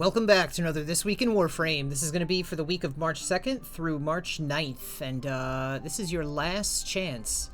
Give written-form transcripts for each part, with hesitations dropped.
Welcome back to another This Week in Warframe. This is going to be for the week of March 2nd through March 9th, and this is your last chance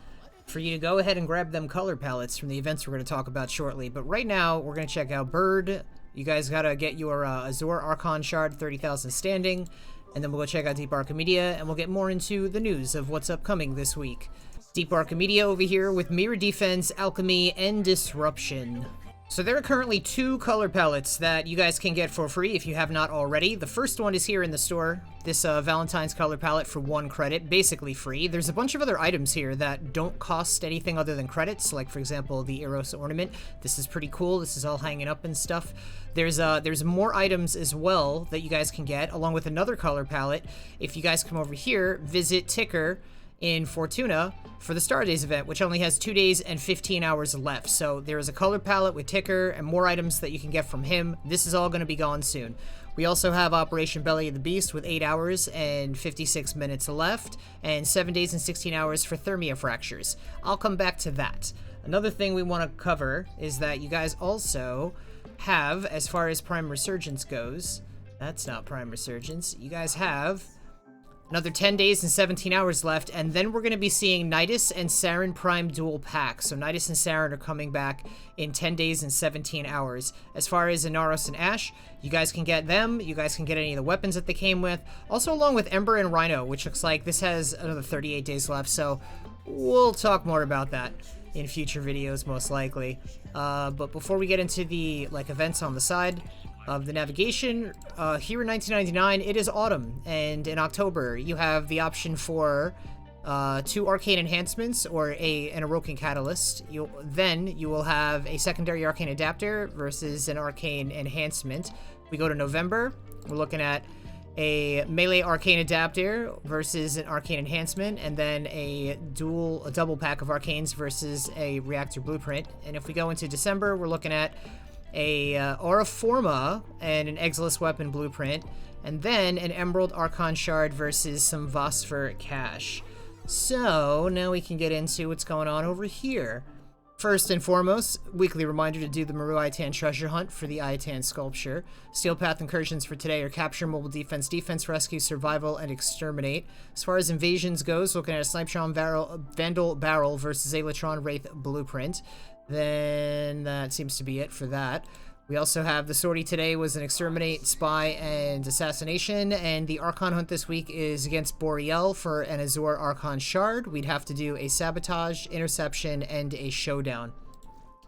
for you to go ahead and grab them color palettes from the events we're going to talk about shortly. But right now, we're going to check out Bird. You guys got to get your Azure Archon Shard, 30,000 standing, and then we'll go check out Deep Archimedia, and we'll get more into the news of what's upcoming this week. Deep Archimedia over here with Mirror Defense, Alchemy, and Disruption. So there are currently two color palettes that you guys can get for free if you have not already. The first one is here in the store, this Valentine's color palette for 1 credit, basically free. There's a bunch of other items here that don't cost anything other than credits, like for example the Inaros ornament. This is pretty cool. This is all hanging up and stuff. There's more items as well that you guys can get, along with another color palette. If you guys come over here, visit Ticker in Fortuna for the Star Days event, which only has 2 days and 15 hours left. So there is a color palette with Ticker and more items that you can get from him. This is all going to be gone soon. We also have Operation Belly of the Beast with 8 hours and 56 minutes left, and 7 days and 16 hours for Thermia Fractures. I'll come back to that. Another thing we want to cover is that you guys also have, as far as Prime Resurgence goes, that's not Prime Resurgence, you guys have another 10 days and 17 hours left, and then we're going to be seeing Nidus and Saren Prime dual packs. So Nidus and Saren are coming back in 10 days and 17 hours. As far as Inaros and Ash, you guys can get them. You guys can get any of the weapons that they came with. Also along with Ember and Rhino, which looks like this has another 38 days left. So we'll talk more about that in future videos, most likely. But before we get into the events on the side of the navigation, here in 1999, it is autumn, and in October, you have the option for 2 arcane enhancements or an Aroken Catalyst. Then you will have a secondary arcane adapter versus an arcane enhancement. We go to November, we're looking at a melee arcane adapter versus an arcane enhancement, and then a double pack of arcanes versus a reactor blueprint. And if we go into December, we're looking at a Aura Forma and an Exilus Weapon Blueprint, and then an Emerald Archon Shard versus some Vosper Cash. So, now we can get into what's going on over here. First and foremost, weekly reminder to do the Maru Itan treasure hunt for the Itan sculpture. Steel Path incursions for today are capture, mobile defense, defense, rescue, survival, and exterminate. As far as invasions goes, looking at a Snipetron Vandal Barrel versus Alatron Wraith Blueprint. Then that seems to be it for that. We also have the sortie today was an Exterminate, Spy, and Assassination, and the Archon hunt this week is against Boreal for an Azure Archon Shard. We'd have to do a Sabotage, Interception, and a Showdown.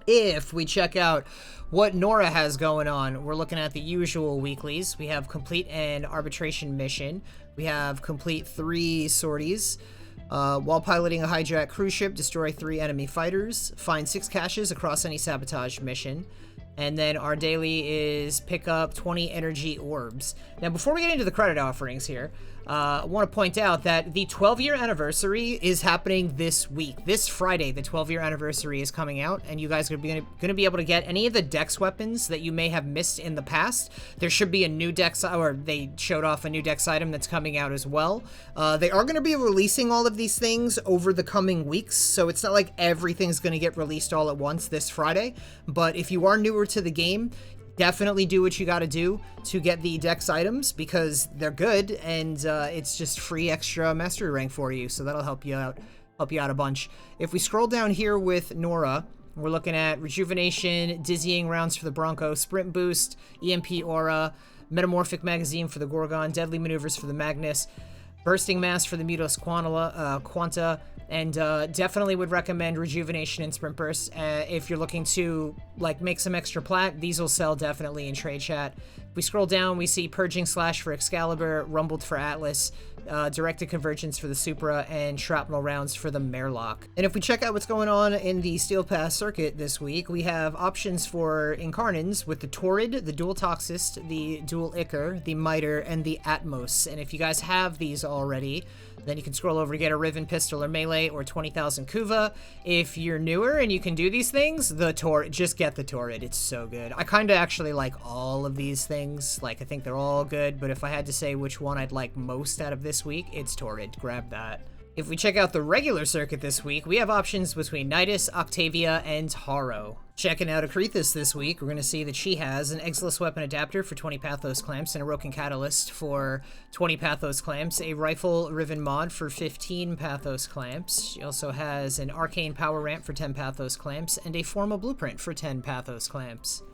If we check out what Nora has going on, we're looking at the usual weeklies. We have complete an arbitration mission. We have complete 3 sorties. While piloting a hijack cruise ship, destroy 3 enemy fighters, find 6 caches across any sabotage mission, and then our daily is pick up 20 energy orbs. Now, before we get into the credit offerings here, I want to point out that the 12-year anniversary is happening this week. This Friday, the 12-year anniversary is coming out, and you guys are going to be able to get any of the Dex weapons that you may have missed in the past. There should be a new Dex, or they showed off a new Dex item that's coming out as well. They are going to be releasing all of these things over the coming weeks, so it's not like everything's going to get released all at once this Friday. But if you are newer to the game, definitely do what you got to do to get the Dex items, because they're good, and it's just free extra mastery rank for you, so that'll help you out a bunch. If we scroll down here with Nora, we're looking at Rejuvenation, Dizzying Rounds for the Bronco, Sprint Boost, EMP Aura, Metamorphic Magazine for the Gorgon, Deadly Maneuvers for the Magnus, Bursting Mass for the Mutos Quanta, and definitely would recommend Rejuvenation and Sprint Burst. If you're looking to make some extra plat, these will sell definitely in trade chat. If we scroll down, we see Purging Slash for Excalibur, Rumbled for Atlas, Directed Convergence for the Supra, and Shrapnel Rounds for the Merlock. And if we check out what's going on in the Steel Pass circuit this week, we have options for Incarnins with the Torrid, the Dual Toxist, the Dual Ichor, the Miter, and the Atmos. And if you guys have these already, then you can scroll over to get a Riven Pistol or Melee or 20,000 Kuva. If you're newer and you can do these things, just get the Torrid. It's so good. I kind of actually like all of these things. I think they're all good, but if I had to say which one I'd like most out of this week, it's Torrid. Grab that. If we check out the regular circuit this week, we have options between Nidus, Octavia, and Haro. Checking out Akrithis this week, we're going to see that she has an Exilus Weapon Adapter for 20 Pathos Clamps, and a Roken Catalyst for 20 Pathos Clamps, a Rifle Riven Mod for 15 Pathos Clamps. She also has an Arcane Power Ramp for 10 Pathos Clamps, and a Formal Blueprint for 10 Pathos Clamps.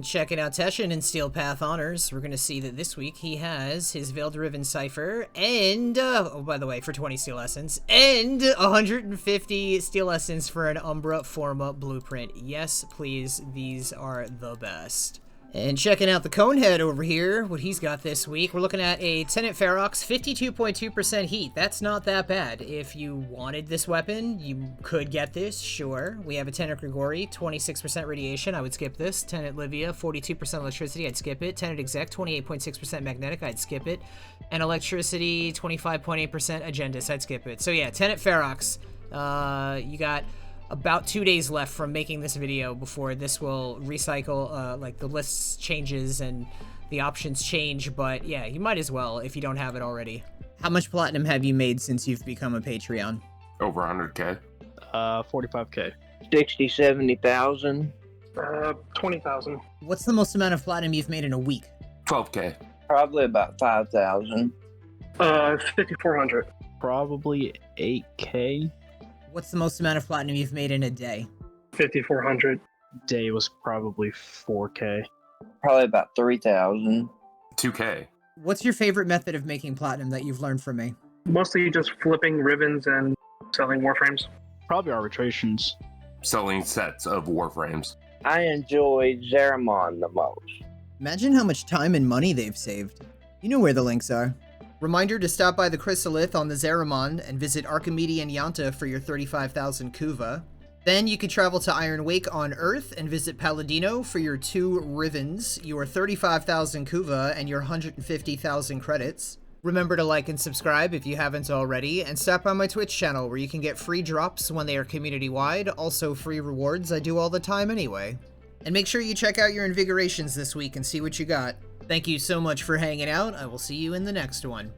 Checking out Teshin in Steel Path Honors, we're going to see that this week he has his Veiled Riven Cipher, and, oh, by the way, for 20 Steel Essence, and 150 Steel Essence for an Umbra Forma Blueprint. Yes, please, these are the best. And checking out the Conehead over here, what he's got this week, we're looking at a Tenant Ferox, 52.2% heat. That's not that bad. If you wanted this weapon, you could get this, sure. We have a Tenant Grigori, 26% radiation, I would skip this. Tenant Livia, 42% electricity, I'd skip it. Tenant Exec, 28.6% magnetic, I'd skip it. And electricity, 25.8% agendas, I'd skip it. So yeah, Tenant Ferox, you got about 2 days left from making this video before this will recycle, like the list changes and the options change, but yeah, you might as well if you don't have it already. How much platinum have you made since you've become a Patreon? Over 100K. 45K. 60, 70,000. 20,000. What's the most amount of platinum you've made in a week? 12K. Probably about 5,000. 5,400. Probably 8K. What's the most amount of platinum you've made in a day? 5,400. Day was probably 4K. Probably about 3,000. 2K. What's your favorite method of making platinum that you've learned from me? Mostly just flipping ribbons and selling warframes. Probably arbitrations. Selling sets of Warframes. I enjoy Zeramon the most. Imagine how much time and money they've saved. You know where the links are. Reminder to stop by the Chrysalith on the Zeramon and visit Archimedean Yanta for your 35,000 Kuva. Then you could travel to Iron Wake on Earth and visit Palladino for your 2 Rivens, your 35,000 Kuva, and your 150,000 credits. Remember to like and subscribe if you haven't already, and stop by my Twitch channel where you can get free drops when they are community-wide, also free rewards I do all the time anyway. And make sure you check out your Invigorations this week and see what you got. Thank you so much for hanging out. I will see you in the next one.